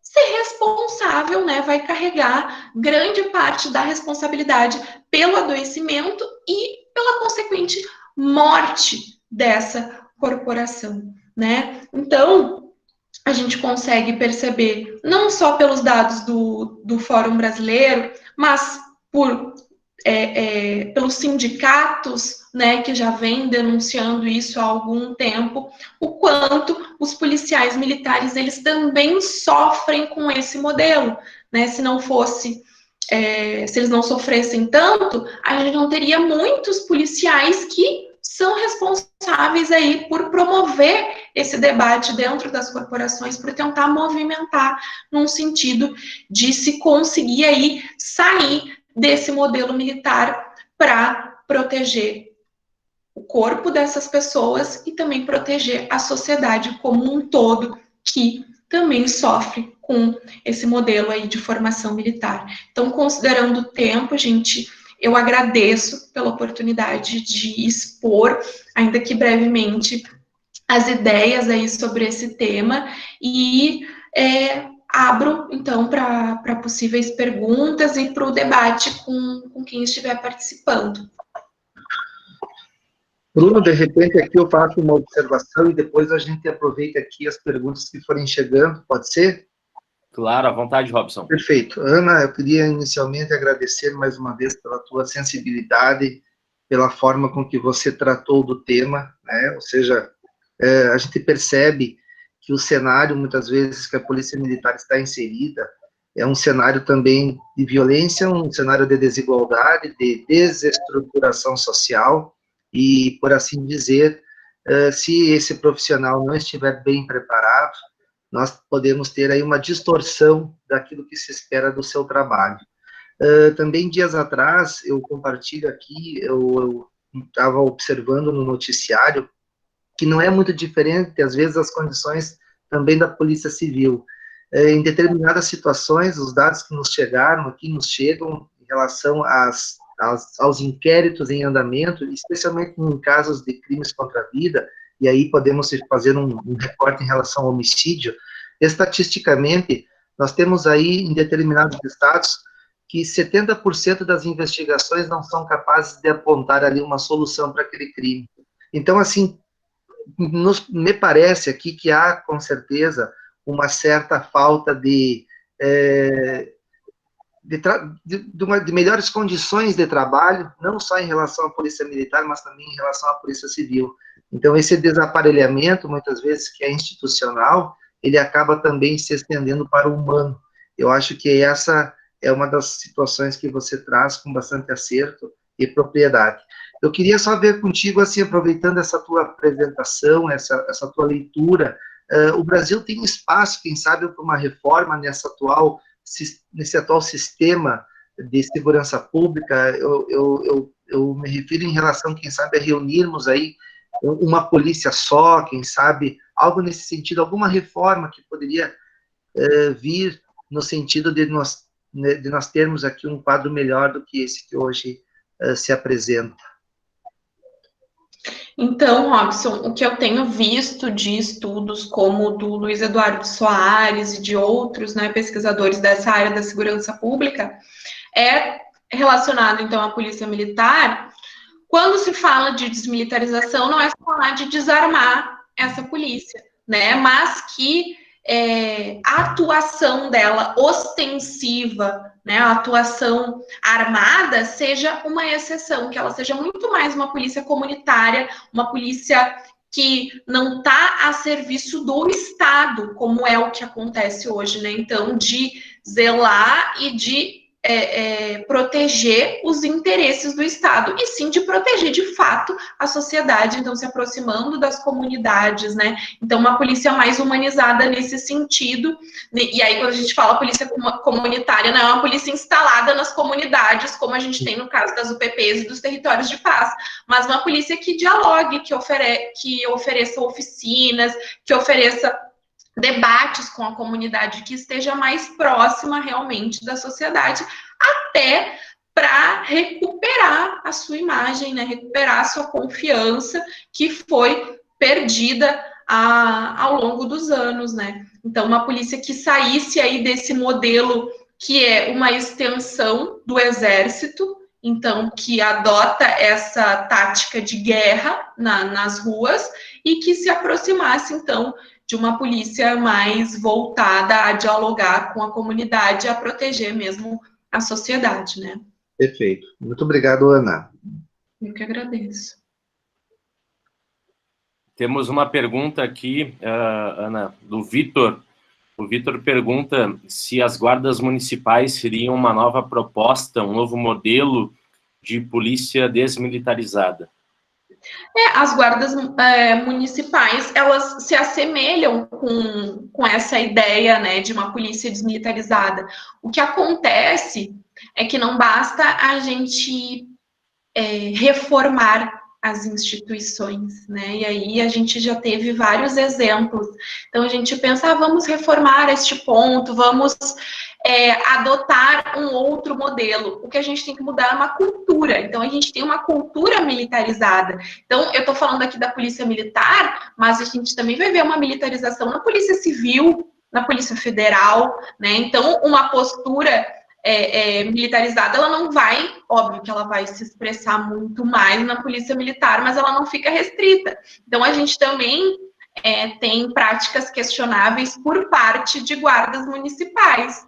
ser responsável, né, vai carregar grande parte da responsabilidade pelo adoecimento e pela consequente morte dessa corporação, né? Então, a gente consegue perceber, não só pelos dados do Fórum Brasileiro, mas pelos sindicatos, né, que já vêm denunciando isso há algum tempo, o quanto os policiais militares, eles também sofrem com esse modelo, né? Se eles não sofressem tanto, a gente não teria muitos policiais que são responsáveis aí por promover esse debate dentro das corporações, por tentar movimentar num sentido de se conseguir aí sair desse modelo militar para proteger o corpo dessas pessoas e também proteger a sociedade como um todo, que também sofre com esse modelo aí de formação militar. Então, considerando o tempo, eu agradeço pela oportunidade de expor, ainda que brevemente, as ideias aí sobre esse tema e abro, então, para possíveis perguntas e para o debate com quem estiver participando. Bruno, de repente aqui eu faço uma observação e depois a gente aproveita aqui as perguntas que forem chegando, pode ser? Claro, à vontade, Robson. Perfeito. Ana, eu queria inicialmente agradecer mais uma vez pela tua sensibilidade, pela forma com que você tratou do tema, né? Ou seja, a gente percebe que o cenário, muitas vezes, que a Polícia Militar está inserida, é um cenário também de violência, um cenário de desigualdade, de desestruturação social, e, por assim dizer, se esse profissional não estiver bem preparado, nós podemos ter aí uma distorção daquilo que se espera do seu trabalho. Também, dias atrás, eu compartilho aqui, eu estava observando no noticiário, que não é muito diferente, às vezes, as condições também da Polícia Civil. Em determinadas situações, os dados que nos chegaram aqui, nos chegam em relação aos inquéritos em andamento, especialmente em casos de crimes contra a vida, e aí podemos fazer um recorte em relação ao homicídio. Estatisticamente, nós temos aí, em determinados estados, que 70% das investigações não são capazes de apontar ali uma solução para aquele crime. Então, assim, me parece aqui que há, com certeza, uma certa falta de melhores condições de trabalho, não só em relação à Polícia Militar, mas também em relação à Polícia Civil. Então, esse desaparelhamento, muitas vezes, que é institucional, ele acaba também se estendendo para o humano. Eu acho que essa é uma das situações que você traz com bastante acerto e propriedade. Eu queria só ver contigo, assim, aproveitando essa tua apresentação, essa tua leitura, o Brasil tem espaço, quem sabe, para uma reforma nesse atual sistema de segurança pública. Eu me refiro em relação, quem sabe, a reunirmos aí uma polícia só, quem sabe, algo nesse sentido, alguma reforma que poderia vir no sentido de nós termos aqui um quadro melhor do que esse que hoje se apresenta. Então, Robson, o que eu tenho visto de estudos como o do Luiz Eduardo Soares e de outros, né, pesquisadores dessa área da segurança pública, é relacionado, então, à polícia militar. Quando se fala de desmilitarização, não é falar de desarmar essa polícia, né, mas que a atuação dela ostensiva, né, a atuação armada, seja uma exceção, que ela seja muito mais uma polícia comunitária, uma polícia que não está a serviço do Estado, como é o que acontece hoje, né? Então, de zelar e de proteger os interesses do Estado, e sim de proteger, de fato, a sociedade, então se aproximando das comunidades, né? Então, uma polícia mais humanizada nesse sentido, e aí quando a gente fala polícia comunitária, não é uma polícia instalada nas comunidades, como a gente tem no caso das UPPs e dos territórios de paz, mas uma polícia que dialogue, que ofereça oficinas, que ofereça debates com a comunidade, que esteja mais próxima realmente da sociedade, até para recuperar a sua imagem, né? Recuperar a sua confiança que foi perdida ao longo dos anos, né? Então, uma polícia que saísse aí desse modelo que é uma extensão do exército, então, que adota essa tática de guerra nas ruas e que se aproximasse, então, de uma polícia mais voltada a dialogar com a comunidade, a proteger mesmo a sociedade, né? Perfeito. Muito obrigado, Ana. Eu que agradeço. Temos uma pergunta aqui, Ana, do Vitor. O Vitor pergunta se as guardas municipais seriam uma nova proposta, um novo modelo de polícia desmilitarizada. As guardas municipais, elas se assemelham com essa ideia, né, de uma polícia desmilitarizada. O que acontece é que não basta a gente reformar as instituições, né, e aí a gente já teve vários exemplos. Então, a gente pensa, vamos reformar este ponto, vamos adotar um outro modelo. O que a gente tem que mudar é uma cultura. Então, a gente tem uma cultura militarizada. Então, eu estou falando aqui da polícia militar, mas a gente também vai ver uma militarização na polícia civil, na polícia federal, né? Então, uma postura militarizada, ela não vai, óbvio que ela vai se expressar muito mais na polícia militar, mas ela não fica restrita. Então, a gente também tem práticas questionáveis por parte de guardas municipais,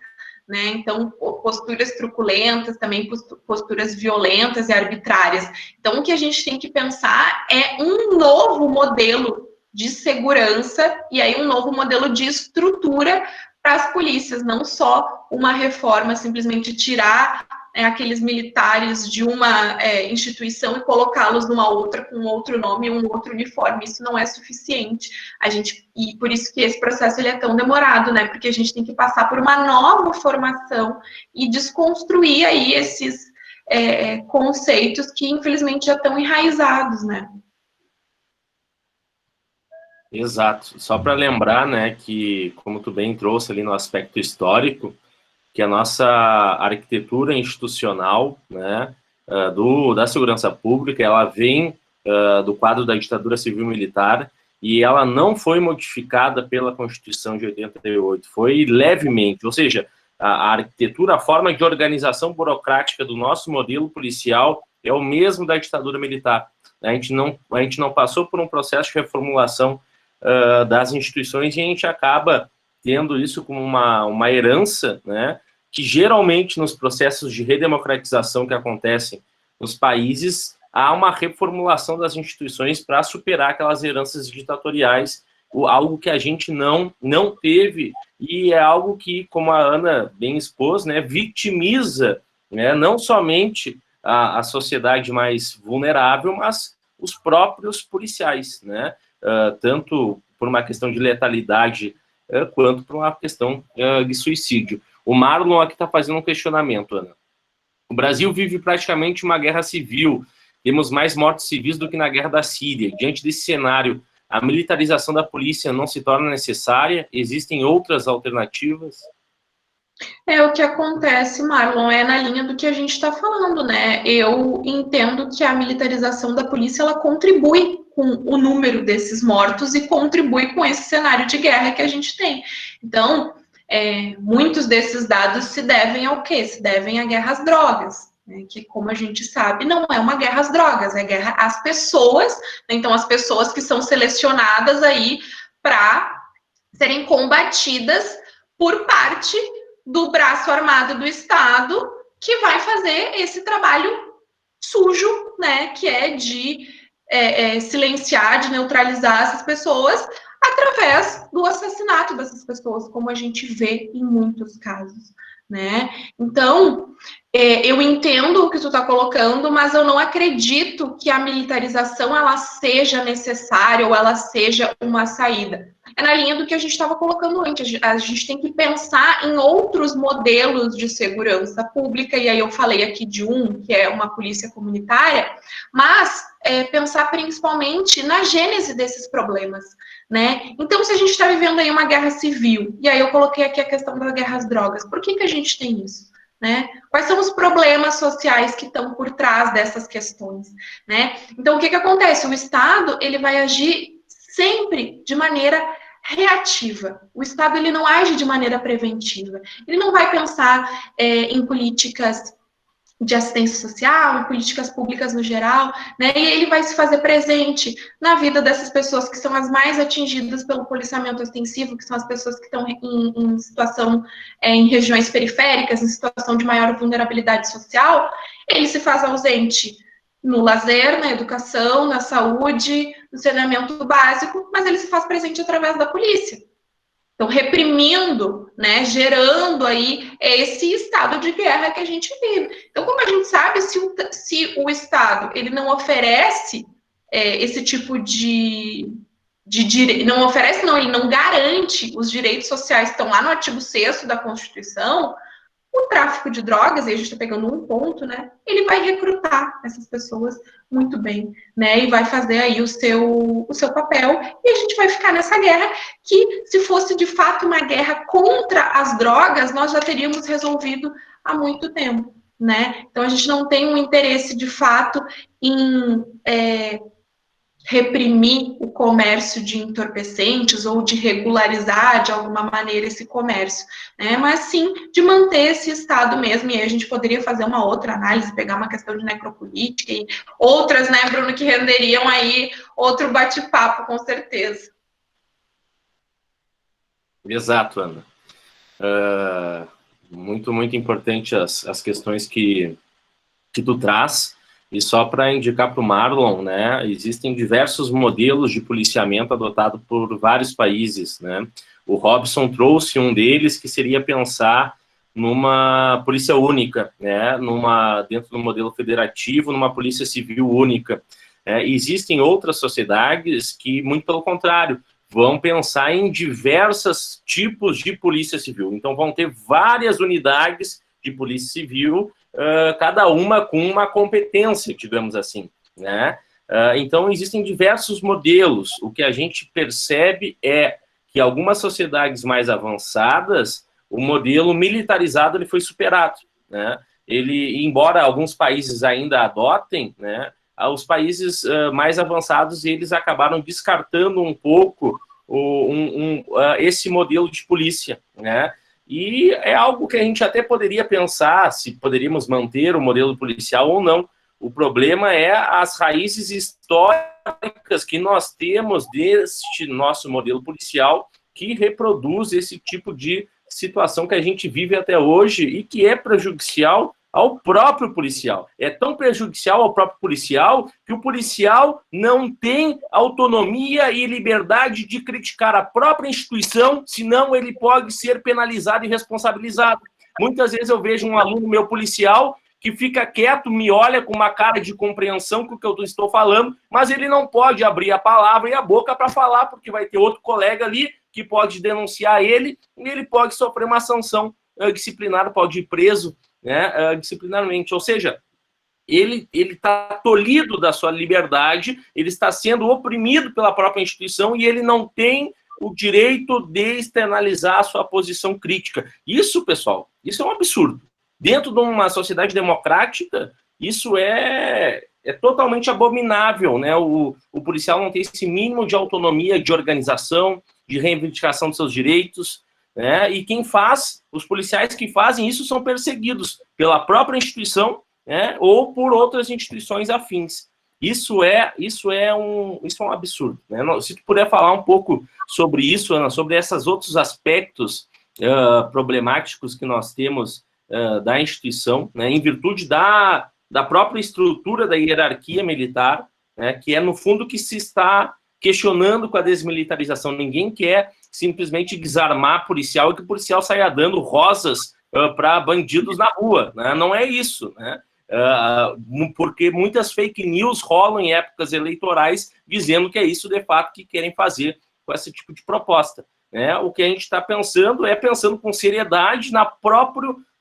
né? Então, posturas truculentas, também posturas violentas e arbitrárias. Então, o que a gente tem que pensar é um novo modelo de segurança e aí um novo modelo de estrutura para as polícias, não só uma reforma, simplesmente tirar aqueles militares de uma instituição e colocá-los numa outra com outro nome e um outro uniforme. Isso não é suficiente. E por isso que esse processo ele é tão demorado, né? Porque a gente tem que passar por uma nova formação e desconstruir aí esses conceitos que infelizmente já estão enraizados, né? Exato. Só para lembrar, né, que, como tu bem trouxe ali no aspecto histórico, que a nossa arquitetura institucional, né, da segurança pública, ela vem do quadro da ditadura civil-militar e ela não foi modificada pela Constituição de 88, foi levemente, ou seja, a arquitetura, a forma de organização burocrática do nosso modelo policial é o mesmo da ditadura militar. A gente não passou por um processo de reformulação das instituições e a gente acaba tendo isso como uma herança, né, que geralmente nos processos de redemocratização que acontecem nos países, há uma reformulação das instituições para superar aquelas heranças ditatoriais, algo que a gente não teve, e é algo que, como a Ana bem expôs, né, vitimiza, né, não somente a sociedade mais vulnerável, mas os próprios policiais, né, tanto por uma questão de letalidade quanto por uma questão de suicídio. O Marlon aqui está fazendo um questionamento, Ana. O Brasil vive praticamente uma guerra civil, temos mais mortos civis do que na guerra da Síria. Diante desse cenário, a militarização da polícia não se torna necessária? Existem outras alternativas? O que acontece, Marlon, é na linha do que a gente está falando, né? Eu entendo que a militarização da polícia, ela contribui com o número desses mortos e contribui com esse cenário de guerra que a gente tem. Então, muitos desses dados se devem ao quê? Se devem à guerra às drogas, né? Que, como a gente sabe, não é uma guerra às drogas, é guerra às pessoas, né? Então, as pessoas que são selecionadas aí para serem combatidas por parte do braço armado do Estado, que vai fazer esse trabalho sujo, né, que é de silenciar, de neutralizar essas pessoas através do assassinato dessas pessoas, como a gente vê em muitos casos, né? Então, eu entendo o que tu está colocando, mas eu não acredito que a militarização ela seja necessária ou ela seja uma saída. É na linha do que a gente estava colocando antes. A gente tem que pensar em outros modelos de segurança pública, e aí eu falei aqui de um, que é uma polícia comunitária, mas pensar principalmente na gênese desses problemas, né? Então, se a gente está vivendo aí uma guerra civil, e aí eu coloquei aqui a questão da guerra às drogas, por que a gente tem isso? Né? Quais são os problemas sociais que estão por trás dessas questões, né? Então, o que acontece? O Estado, ele vai agir sempre de maneira reativa. O Estado, ele não age de maneira preventiva. Ele não vai pensar em políticas de assistência social, em políticas públicas no geral, né? E ele vai se fazer presente na vida dessas pessoas que são as mais atingidas pelo policiamento ostensivo, que são as pessoas que estão em situação, em regiões periféricas, em situação de maior vulnerabilidade social. Ele se faz ausente no lazer, na educação, na saúde, no saneamento básico, mas ele se faz presente através da polícia. Então, reprimindo, né, gerando aí esse estado de guerra que a gente vive. Então, como a gente sabe, se o Estado ele não oferece esse tipo de direito, não oferece, não, ele não garante os direitos sociais que estão lá no artigo 6º da Constituição, o tráfico de drogas, e a gente está pegando um ponto, né? Ele vai recrutar essas pessoas muito bem, né? E vai fazer aí o seu papel, e a gente vai ficar nessa guerra que, se fosse de fato uma guerra contra as drogas, nós já teríamos resolvido há muito tempo, né? Então a gente não tem um interesse de fato em reprimir o comércio de entorpecentes ou de regularizar de alguma maneira esse comércio, né? Mas sim de manter esse estado mesmo, e aí a gente poderia fazer uma outra análise, pegar uma questão de necropolítica e outras, né, Bruno, que renderiam aí outro bate-papo, com certeza. Exato, Ana. Muito, muito importante as questões que tu traz. E só para indicar para o Marlon, né, existem diversos modelos de policiamento adotados por vários países, né? O Robson trouxe um deles, que seria pensar numa polícia única, né, dentro do modelo federativo, numa polícia civil única. Existem outras sociedades que, muito pelo contrário, vão pensar em diversos tipos de polícia civil. Então, vão ter várias unidades de polícia civil, cada uma com uma competência, digamos assim, né? Então, existem diversos modelos. O que a gente percebe é que algumas sociedades mais avançadas, o modelo militarizado ele foi superado, né? Embora alguns países ainda adotem, né, os países mais avançados, eles acabaram descartando um pouco esse modelo de polícia, né? E é algo que a gente até poderia pensar se poderíamos manter o modelo policial ou não. O problema é as raízes históricas que nós temos deste nosso modelo policial, que reproduz esse tipo de situação que a gente vive até hoje e que é prejudicial ao próprio policial. É tão prejudicial ao próprio policial que o policial não tem autonomia e liberdade de criticar a própria instituição, senão ele pode ser penalizado e responsabilizado. Muitas vezes eu vejo um aluno meu policial que fica quieto, me olha com uma cara de compreensão com o que eu estou falando, mas ele não pode abrir a palavra e a boca para falar, porque vai ter outro colega ali que pode denunciar ele e ele pode sofrer uma sanção disciplinar, pode ir preso, né, disciplinarmente. Ou seja, ele está tolhido da sua liberdade, ele está sendo oprimido pela própria instituição e ele não tem o direito de externalizar a sua posição crítica. Isso, pessoal, isso é um absurdo. Dentro de uma sociedade democrática, isso é totalmente abominável, né? O policial não tem esse mínimo de autonomia, de organização, de reivindicação dos seus direitos, né? E os policiais que fazem isso são perseguidos pela própria instituição, né? Ou por outras instituições afins. Isso é um absurdo, né? Se tu puder falar um pouco sobre isso, Ana, sobre esses outros aspectos problemáticos que nós temos da instituição, né, em virtude da própria estrutura da hierarquia militar, né, que é, no fundo, que se está questionando com a desmilitarização. Ninguém quer simplesmente desarmar policial e que o policial saia dando rosas para bandidos na rua, né? Não é isso, né? Porque muitas fake news rolam em épocas eleitorais dizendo que é isso, de fato, que querem fazer com esse tipo de proposta, né? O que a gente está pensando com seriedade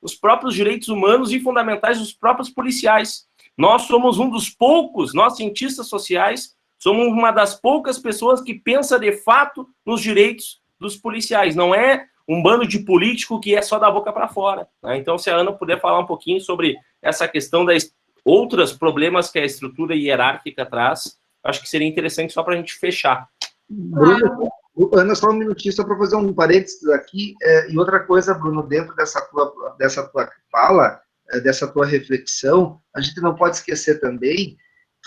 nos próprios direitos humanos e fundamentais dos próprios policiais. Nós somos um dos poucos, nós cientistas sociais, somos uma das poucas pessoas que pensa de fato nos direitos dos policiais. Não é um bando de político que é só da boca para fora, né? Então, se a Ana puder falar um pouquinho sobre essa questão das outros problemas que a estrutura hierárquica traz, acho que seria interessante só para a gente fechar. Bruno, Ana, só um minutinho, só para fazer um parênteses aqui. E outra coisa, Bruno, dentro dessa tua fala, dessa tua reflexão, a gente não pode esquecer também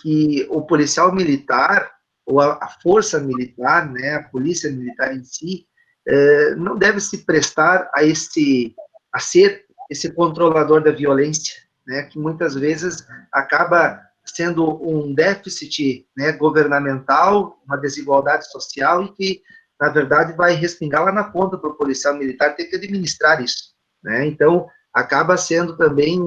que o policial militar, ou a força militar, né, a polícia militar em si, não deve se prestar a ser esse controlador da violência, né, que muitas vezes acaba sendo um déficit, né, governamental, uma desigualdade social e que, na verdade, vai respingar lá na ponta para o policial militar ter que administrar isso, né? Então, acaba sendo também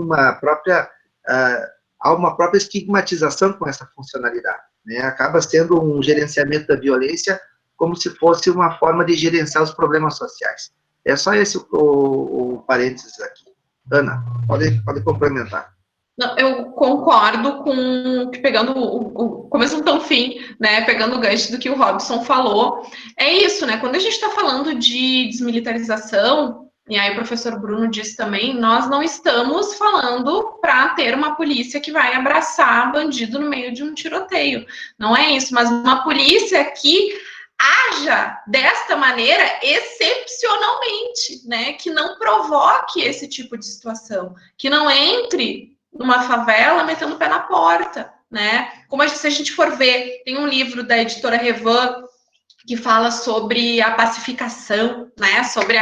há uma própria estigmatização com essa funcionalidade, né? Acaba sendo um gerenciamento da violência como se fosse uma forma de gerenciar os problemas sociais. É só esse o parênteses aqui. Ana, pode complementar. Não, eu concordo com, pegando o começo do fim, né, pegando o gancho do que o Robson falou, é isso, né, quando a gente está falando de desmilitarização, e aí o professor Bruno disse também, nós não estamos falando para ter uma polícia que vai abraçar bandido no meio de um tiroteio, não é isso, mas uma polícia que haja desta maneira excepcionalmente, né, que não provoque esse tipo de situação, que não entre numa favela metendo o pé na porta, né? Como se a gente for ver, tem um livro da editora Revan que fala sobre a pacificação, né? Sobre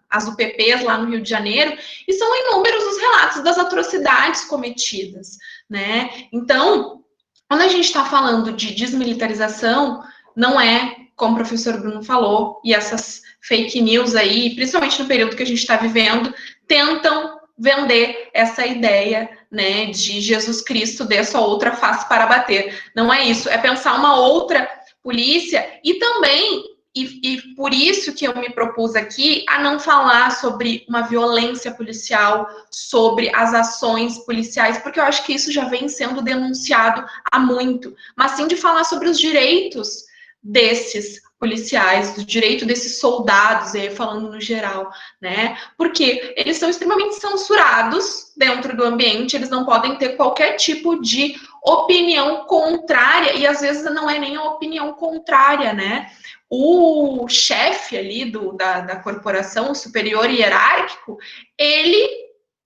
as UPPs lá no Rio de Janeiro, e são inúmeros os relatos das atrocidades cometidas, né? Então, quando a gente está falando de desmilitarização, não é, como o professor Bruno falou, e essas fake news aí, principalmente no período que a gente está vivendo, tentam vender essa ideia, né, de Jesus Cristo dê sua outra face para bater. Não é isso, é pensar uma outra polícia e também, e por isso que eu me propus aqui a não falar sobre uma violência policial, sobre as ações policiais, porque eu acho que isso já vem sendo denunciado há muito, mas sim de falar sobre os direitos desses policiais, do direito desses soldados, aí falando no geral, né? Porque eles são extremamente censurados dentro do ambiente, eles não podem ter qualquer tipo de opinião contrária, e às vezes não é nem a opinião contrária, né? O chefe ali da corporação, o superior hierárquico, ele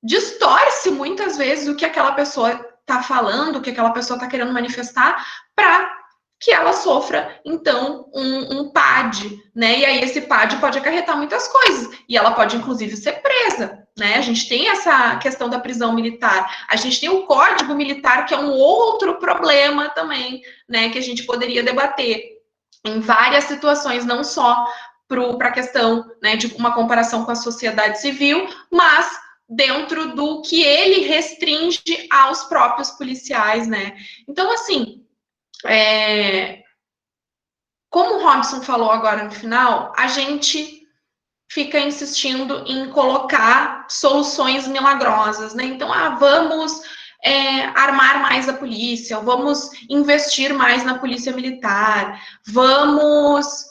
distorce muitas vezes o que aquela pessoa está falando, o que aquela pessoa está querendo manifestar, para que ela sofra, então, um PAD, né? E aí esse PAD pode acarretar muitas coisas, e ela pode, inclusive, ser presa, né? A gente tem essa questão da prisão militar, a gente tem o Código Militar, que é um outro problema também, né? Que a gente poderia debater em várias situações, não só para a questão, né, de uma comparação com a sociedade civil, mas dentro do que ele restringe aos próprios policiais, né? Então, assim, como o Robson falou agora no final, a gente fica insistindo em colocar soluções milagrosas, né? Então, vamos armar mais a polícia, vamos investir mais na polícia militar, vamos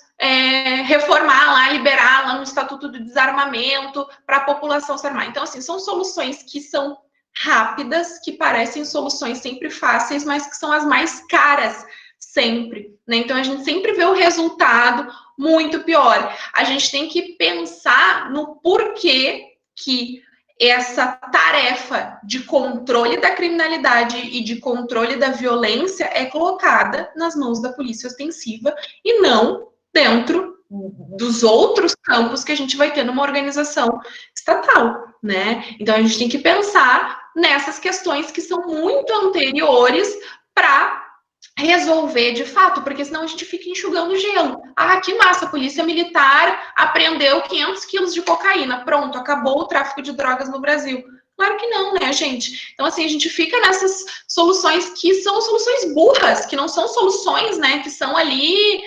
reformar lá, liberar lá no Estatuto do Desarmamento para a população se armar. Então, assim, são soluções que são rápidas, que parecem soluções sempre fáceis, mas que são as mais caras sempre, né? Então, a gente sempre vê o resultado muito pior. A gente tem que pensar no porquê que essa tarefa de controle da criminalidade e de controle da violência é colocada nas mãos da polícia ostensiva e não dentro dos outros campos que a gente vai ter numa organização estatal, né? Então, a gente tem que pensar nessas questões que são muito anteriores para resolver de fato, porque senão a gente fica enxugando gelo. Ah, que massa, a polícia militar apreendeu 500 quilos de cocaína, pronto, acabou o tráfico de drogas no Brasil. Claro que não, né, gente? Então, assim, a gente fica nessas soluções que são soluções burras, que não são soluções, né, que são ali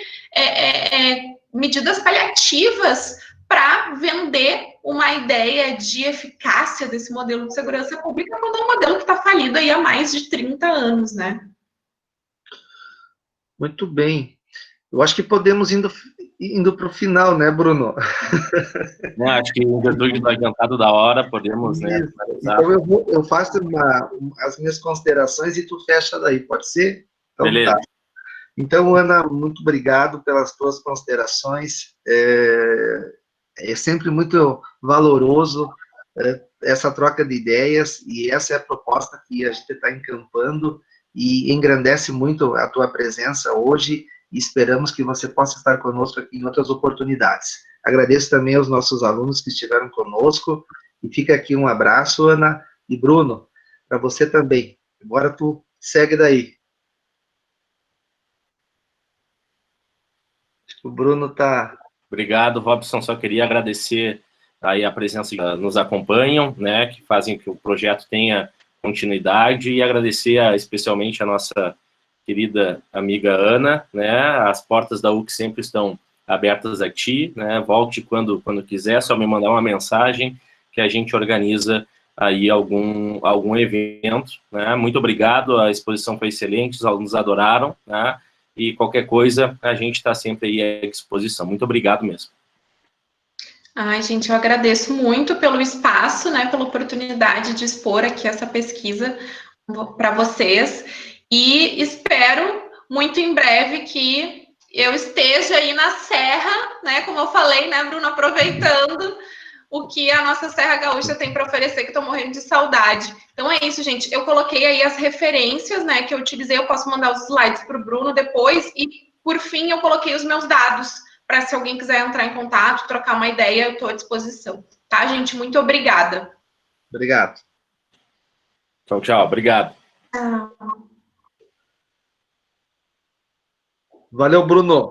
medidas paliativas para vender uma ideia de eficácia desse modelo de segurança pública, quando é um modelo que está falido aí há mais de 30 anos, né? Muito bem. Eu acho que podemos indo para o final, né, Bruno? Acho que em virtude do adiantado da hora, podemos, né, finalizar. Então, eu faço as minhas considerações e tu fecha daí, pode ser? Então, beleza. tá. Então, Ana, muito obrigado pelas tuas considerações. É sempre muito valoroso essa troca de ideias, e essa é a proposta que a gente está encampando, e engrandece muito a tua presença hoje, e esperamos que você possa estar conosco aqui em outras oportunidades. Agradeço também aos nossos alunos que estiveram conosco, e fica aqui um abraço, Ana, e Bruno, para você também. Agora tu segue daí. O Bruno está... Obrigado, Robson. Só queria agradecer aí a presença que nos acompanham, né, que fazem que o projeto tenha continuidade, e agradecer especialmente a nossa querida amiga Ana, né, as portas da UC sempre estão abertas a ti, né, volte quando quiser, só me mandar uma mensagem que a gente organiza aí algum evento, né, muito obrigado, a exposição foi excelente, os alunos adoraram, né, e qualquer coisa, a gente está sempre aí à disposição. Muito obrigado mesmo. Ai, gente, eu agradeço muito pelo espaço, né, pela oportunidade de expor aqui essa pesquisa para vocês, e espero muito em breve que eu esteja aí na Serra, né, como eu falei, né, Bruno, aproveitando o que a nossa Serra Gaúcha tem para oferecer, que estou morrendo de saudade. Então é isso, gente. Eu coloquei aí as referências, né, que eu utilizei. Eu posso mandar os slides para o Bruno depois. E, por fim, eu coloquei os meus dados para, se alguém quiser entrar em contato, trocar uma ideia, eu estou à disposição. Tá, gente? Muito obrigada. Obrigado. Tchau, tchau. Obrigado. Valeu, Bruno.